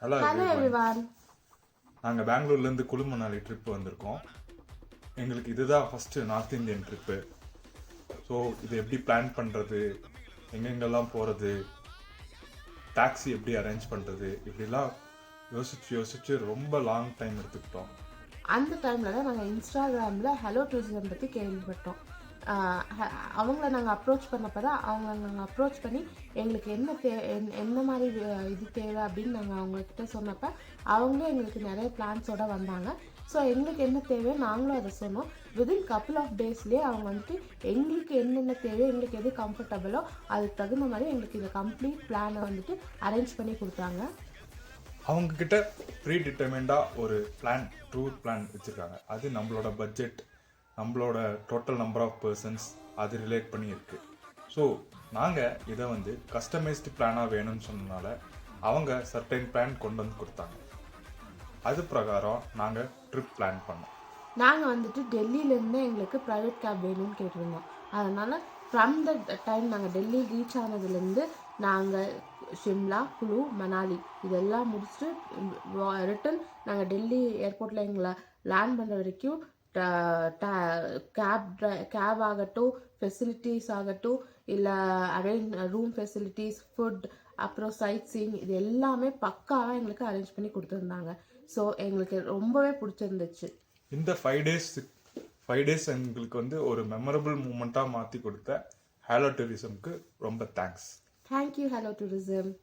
Hello everyone. நாங்கள் பெங்களூர்லேருந்து குழு மணாலி ட்ரிப் வந்திருக்கோம். எங்களுக்கு இதுதான் first north Indian trip. So இது எப்படி பிளான் பண்ணுறது, எங்கெங்கெல்லாம் போகிறது, டாக்ஸி எப்படி அரேஞ்ச் பண்ணுறது, இப்படிலாம் யோசிச்சு ரொம்ப லாங் டைம் எடுத்துக்கிட்டோம். அந்த டைமில் தான் நாங்கள் இன்ஸ்டாகிராமில் ஹலோ டூரிசம் பற்றி கேள்விப்பட்டோம். அவங்கள நாங்கள் அப்ரோச் பண்ணப்போ தான் அவங்கள நாங்கள் அப்ரோச் பண்ணி எங்களுக்கு என்ன மாதிரி இது தேவை அப்படின்னு நாங்கள் அவங்கக்கிட்ட சொன்னப்போ அவங்களே எங்களுக்கு நிறைய பிளான்ஸோடு வந்தாங்க. ஸோ எங்களுக்கு என்ன தேவையோ நாங்களும் அதை சொன்னோம். வித்தின் கப்புள் ஆஃப் டேஸ்லேயே அவங்க வந்துட்டு எங்களுக்கு என்னென்ன தேவையோ, எங்களுக்கு எது கம்ஃபர்டபுளோ அதுக்கு தகுந்த மாதிரி எங்களுக்கு இந்த கம்ப்ளீட் பிளானை வந்துட்டு அரேஞ்ச் பண்ணி கொடுத்தாங்க. அவங்கக்கிட்ட ப்ரீ டிட்டர்மெண்டாக ஒரு டூர் பிளான் வச்சுருக்காங்க. அது நம்மளோட பட்ஜெட், நம்மளோட டோட்டல் நம்பர் ஆஃப் பர்சன்ஸ் அது ரிலேட் பண்ணி இருக்குது. ஸோ நாங்கள் இதை கஸ்டமைஸ்டு பிளானாக வேணும்னு சொன்னனால அவங்க சர்டைன் பிளான் கொண்டு வந்து கொடுத்தாங்க. அது பிரகாரம் நாங்கள் ட்ரிப் பிளான் பண்ணோம். நாங்கள் டெல்லியிலேருந்து எங்களுக்கு ப்ரைவேட் கேப் வேணும்னு கேட்டிருந்தோம். அதனால் ஃப்ரம் த டைம் நாங்கள் டெல்லி ரீச் ஆனதுலேருந்து நாங்கள் ஷிம்லா, குலு, மணாலி இதெல்லாம் முடிச்சுட்டு ரிட்டன் நாங்கள் டெல்லி ஏர்போர்ட்டில் எங்களை லேண்ட் பண்ணுற வரைக்கும் கேப் ஆகட்டும், ஃபெசிலிட்டிஸ் ஆகட்டும், இல்லை ரூம் ஃபெசிலிட்டிஸ், ஃபுட், அப்புறம் சைட் சீயிங் இது எல்லாமே பக்காவாக எங்களுக்கு அரேஞ்ச் பண்ணி கொடுத்துருந்தாங்க. ஸோ எங்களுக்கு ரொம்பவே பிடிச்சிருந்துச்சு. இந்த 5 டேஸ் எங்களுக்கு ஒரு மெமரபிள் மூமெண்ட்டாக மாற்றி கொடுத்த ஹலோ டூரிசம்க்கு ரொம்ப தேங்க்ஸ். Thank you hello tourism.